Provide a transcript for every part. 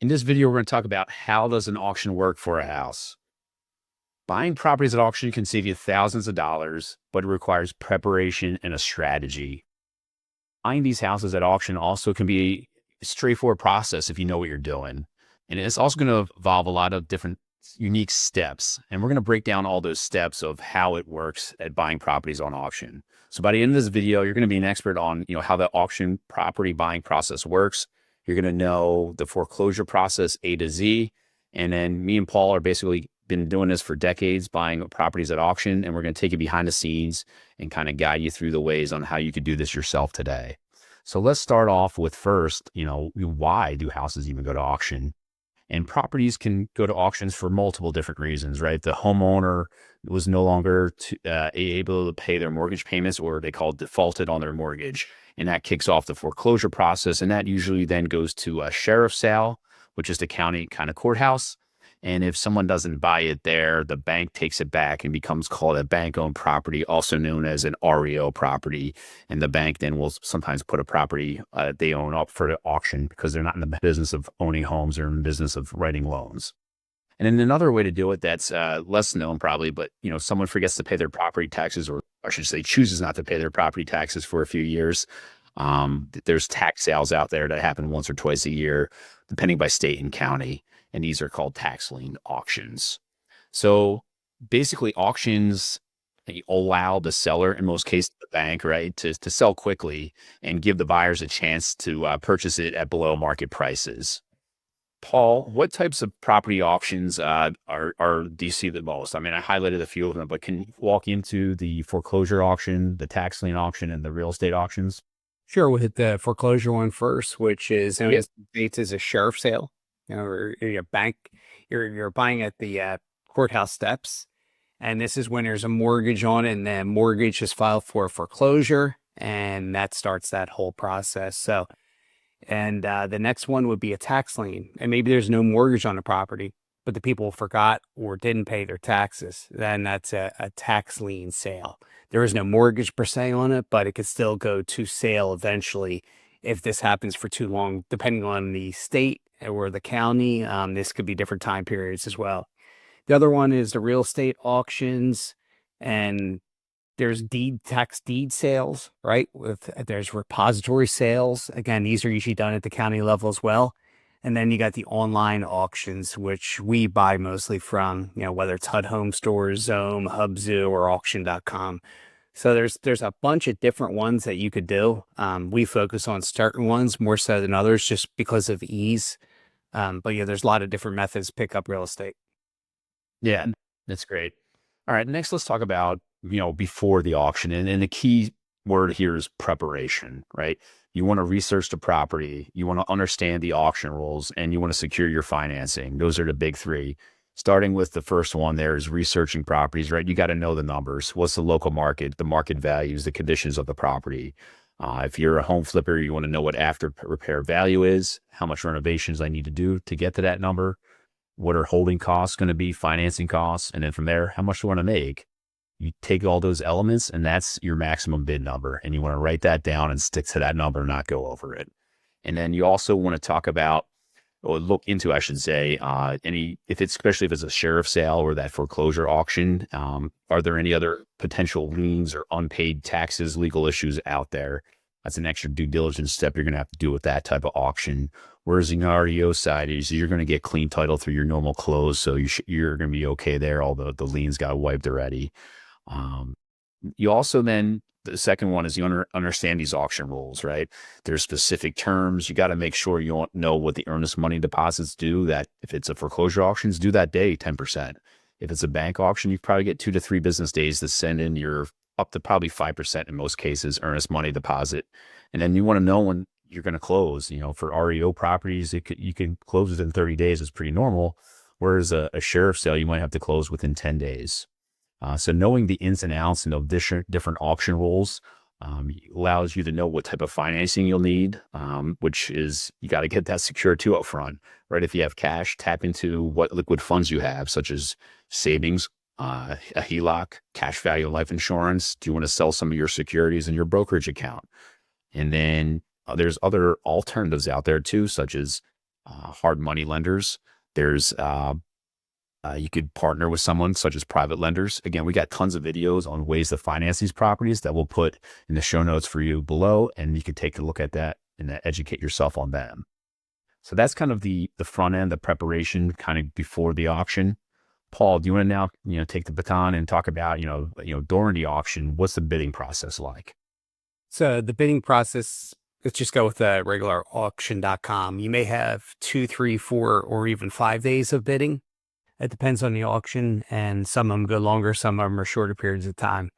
In this video, we're going to talk about how does an auction work for a house. Buying properties at auction can save you thousands of dollars, but it requires preparation and a strategy. Buying these houses at auction also can be a straightforward process if you know what you're doing. And it's also going to involve a lot of different unique steps. And we're going to break down all those steps of how it works at buying properties on auction. So by the end of this video, you're going to be an expert on, how the auction property buying process works. You're going to know the foreclosure process A to Z. And then me and Paul are basically been doing this for decades, buying properties at auction. And we're going to take you behind the scenes and kind of guide you through the ways on how you could do this yourself today. So let's start off with first, why do houses even go to auction? And properties can go to auctions for multiple different reasons, right? The homeowner was no longer able to pay their mortgage payments, or they call it defaulted on their mortgage. And that kicks off the foreclosure process. And that usually then goes to a sheriff's sale, which is the county kind of courthouse. And if someone doesn't buy it there, the bank takes it back and becomes called a bank-owned property, also known as an REO property. And the bank then will sometimes put a property they own up for the auction because they're not in the business of owning homes. They're in the business of writing loans. And then another way to do it that's less known probably, but someone forgets to pay their property taxes, or I should say chooses not to pay their property taxes for a few years. There's tax sales out there that happen once or twice a year, depending by state and county. And these are called tax lien auctions. So basically auctions allow the seller, in most cases the bank, right, to sell quickly and give the buyers a chance to purchase it at below market prices. Paul, what types of property auctions do you see the most? I mean, I highlighted a few of them, but can you walk into the foreclosure auction, the tax lien auction, and the real estate auctions? Sure, we'll hit the foreclosure one first, which is states as a sheriff sale. Or your bank, you're buying at the courthouse steps, and this is when there's a mortgage on it, and the mortgage is filed for foreclosure, and that starts that whole process. So, and the next one would be a tax lien, and maybe there's no mortgage on the property, but the people forgot or didn't pay their taxes. Then that's a tax lien sale. There is no mortgage per se on it, but it could still go to sale eventually if this happens for too long, depending on the state or the county. This could be different time periods as well. The other one is the real estate auctions, and there's tax deed sales, right? There's repository sales. Again, these are usually done at the county level as well. And then you got the online auctions, which we buy mostly from, whether it's HUD Home Stores, Zome, Hubzu, or auction.com. So there's a bunch of different ones that you could do. We focus on certain ones more so than others just because of ease. But there's a lot of different methods to pick up real estate. Yeah, that's great. All right, next let's talk about, before the auction. And the key word here is preparation, right? You want to research the property, you want to understand the auction rules, and you want to secure your financing. Those are the big three. Starting with the first one there is researching properties, right? You got to know the numbers. What's the local market, the market values, the conditions of the property. If you're a home flipper, you want to know what after repair value is, how much renovations I need to do to get to that number. What are holding costs going to be, financing costs? And then from there, how much do you want to make? You take all those elements and that's your maximum bid number. And you want to write that down and stick to that number, not go over it. And then you also want to talk about, or look into, I should say, especially if it's a sheriff sale or that foreclosure auction, are there any other potential liens or unpaid taxes, legal issues out there? That's an extra due diligence step you're going to have to do with that type of auction. Whereas the REO side is you're going to get clean title through your normal close. So you're going to be okay there. All the liens got wiped already. You also then, the second one is you understand these auction rules, right? There's specific terms. You got to make sure you know what the earnest money deposits do. That if it's a foreclosure auction, due that day, 10%. If it's a bank auction, you probably get 2 to 3 business days to send in your up to probably 5% in most cases, earnest money deposit. And then you want to know when you're going to close. For REO properties, you can close within 30 days. It's pretty normal. Whereas a sheriff sale, you might have to close within 10 days. So knowing the ins and outs and of different auction rules allows you to know what type of financing you'll need, which is you got to get that secure too up front, right? If you have cash, tap into what liquid funds you have, such as savings, a HELOC, cash value life insurance. Do you want to sell some of your securities in your brokerage account? And then there's other alternatives out there too, such as hard money lenders. There's you could partner with someone such as private lenders. Again, we got tons of videos on ways to finance these properties that we'll put in the show notes for you below, and you can take a look at that and educate yourself on them. So that's kind of the front end, the preparation kind of before the auction. Paul, do you want to now, take the baton and talk about, during the auction, what's the bidding process like? So the bidding process, let's just go with the regular auction.com. You may have 2, 3, 4, or even 5 days of bidding. It depends on the auction, and some of them go longer, some of them are shorter periods of time.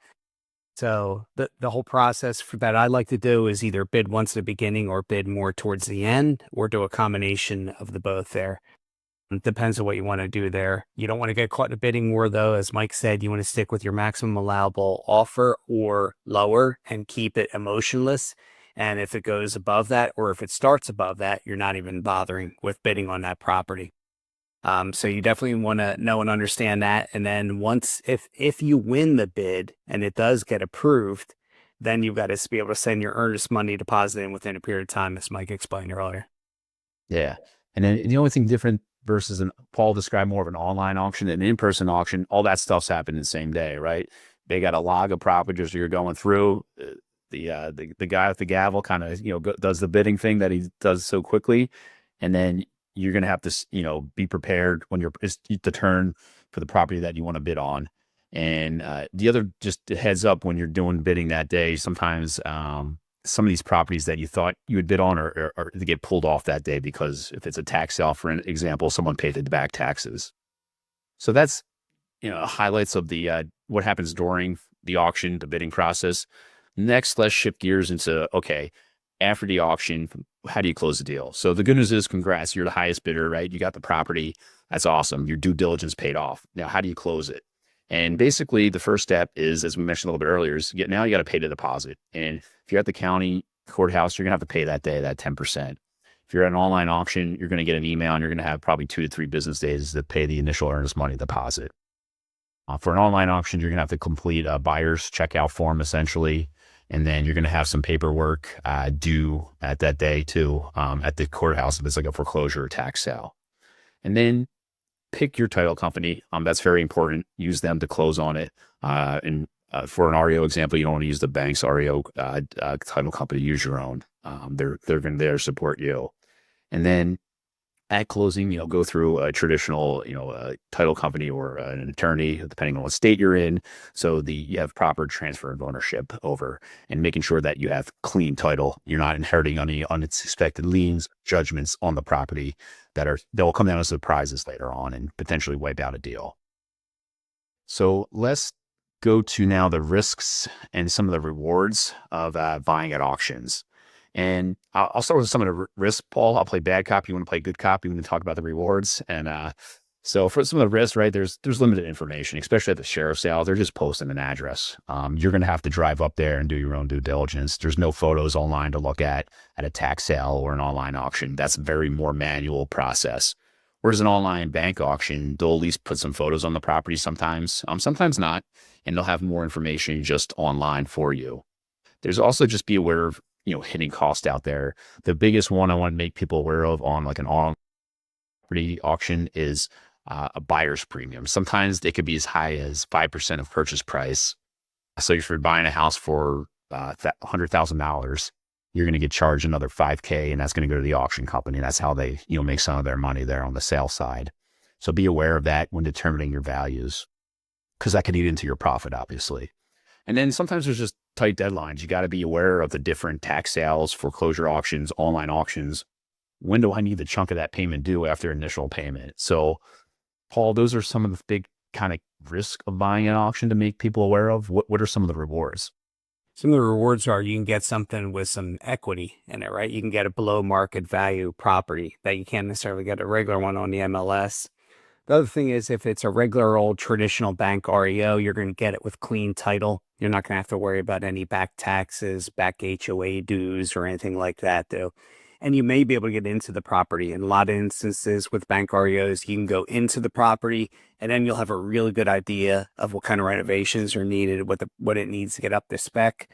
So the whole process that I like to do is either bid once at the beginning or bid more towards the end, or do a combination of the both there. It depends on what you want to do there. You don't want to get caught in a bidding war, though. As Mike said, you want to stick with your maximum allowable offer or lower and keep it emotionless. And if it goes above that, or if it starts above that, you're not even bothering with bidding on that property. So you definitely want to know and understand that. And then once, if you win the bid and it does get approved, then you've got to be able to send your earnest money deposit in within a period of time, as Mike explained earlier. Yeah. And then the only thing different versus Paul described more of an online auction and an in-person auction, all that stuff's happening the same day, right? They got a log of properties you're going through. The guy with the gavel kind of, does the bidding thing that he does so quickly. And then you're going to have to, be prepared when it's the turn for the property that you want to bid on. And the other, just a heads up, when you're doing bidding that day, sometimes some of these properties that you thought you would bid on or they get pulled off that day because if it's a tax sale, for an example, someone paid the back taxes. So that's, highlights of the what happens during the auction, the bidding process. Next, let's shift gears into, okay, after the auction, how do you close the deal? So the good news is, congrats, you're the highest bidder, right? You got the property. That's awesome. Your due diligence paid off. Now, how do you close it? And basically, the first step is, as we mentioned a little bit earlier, is now you got to pay the deposit. And if you're at the county courthouse, you're going to have to pay that day, that 10%. If you're at an online auction, you're going to get an email and you're going to have probably 2 to 3 business days to pay the initial earnest money deposit. For an online auction, you're going to have to complete a buyer's checkout form, essentially. And then you're going to have some paperwork due at that day too, at the courthouse if it's like a foreclosure or tax sale. And then pick your title company. That's very important. Use them to close on it. And for an REO example, you don't want to use the bank's REO title company. Use your own. They're going to support you. And then at closing, go through a traditional, title company or an attorney, depending on what state you're in. So you have proper transfer of ownership over, and making sure that you have clean title. You're not inheriting any unexpected liens, judgments on the property that will come down as surprises later on and potentially wipe out a deal. So let's go to now the risks and some of the rewards of buying at auctions. And I'll start with some of the risks, Paul. I'll play bad cop. You want to play good cop. You want to talk about the rewards. And so for some of the risks, right, there's limited information, especially at the sheriff's sale. They're just posting an address. You're going to have to drive up there and do your own due diligence. There's no photos online to look at a tax sale or an online auction. That's a very more manual process. Whereas an online bank auction, they'll at least put some photos on the property sometimes, sometimes not, and they'll have more information just online for you. There's also, just be aware of, hitting cost out there. The biggest one I want to make people aware of on like an online property auction is a buyer's premium. Sometimes they could be as high as 5% of purchase price. So if you're buying a house for $100,000, you're going to get charged another $5,000, and that's going to go to the auction company. That's how they, make some of their money there on the sale side. So be aware of that when determining your values, because that can eat into your profit, obviously. And then sometimes there's just tight deadlines. You got to be aware of the different tax sales, foreclosure auctions, online auctions. When do I need the chunk of that payment due after initial payment? So, Paul, those are some of the big kind of risk of buying an auction to make people aware of. What are some of the rewards? Some of the rewards are you can get something with some equity in it, right? You can get a below market value property that you can't necessarily get a regular one on the MLS. The other thing is, if it's a regular old traditional bank REO, you're going to get it with clean title. You're not going to have to worry about any back taxes, back HOA dues, or anything like that, though. And you may be able to get into the property. In a lot of instances with bank REOs, you can go into the property, and then you'll have a really good idea of what kind of renovations are needed, what it needs to get up to spec.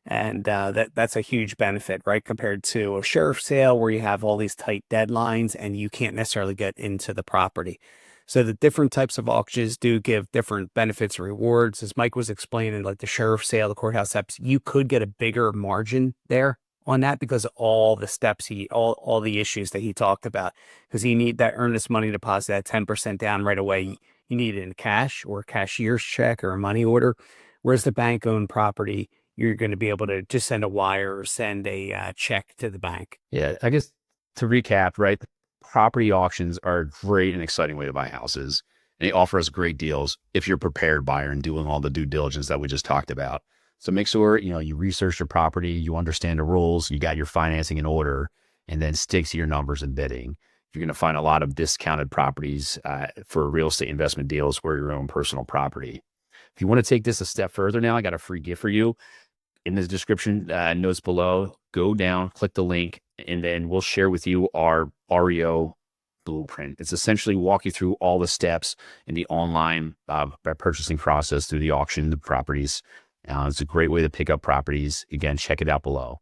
And that's a huge benefit, right? Compared to a sheriff sale where you have all these tight deadlines and you can't necessarily get into the property. So the different types of auctions do give different benefits and rewards. As Mike was explaining, like the sheriff sale, the courthouse steps, you could get a bigger margin there on that because of all the steps all the issues that he talked about. Because you need that earnest money deposit, that 10% down right away. You need it in cash or a cashier's check or a money order. Whereas the bank owned property, you're going to be able to just send a wire or send a check to the bank. Yeah, I guess to recap, right? Property auctions are a great and exciting way to buy houses. And they offer us great deals if you're a prepared buyer and doing all the due diligence that we just talked about. So make sure, you research your property, you understand the rules, you got your financing in order, and then stick to your numbers and bidding. You're going to find a lot of discounted properties for real estate investment deals or your own personal property. If you want to take this a step further now, I got a free gift for you in the description notes below. Go down, click the link, and then we'll share with you our REO blueprint. It's essentially walk you through all the steps in the online purchasing process through the auction, the properties. It's a great way to pick up properties. Again, check it out below.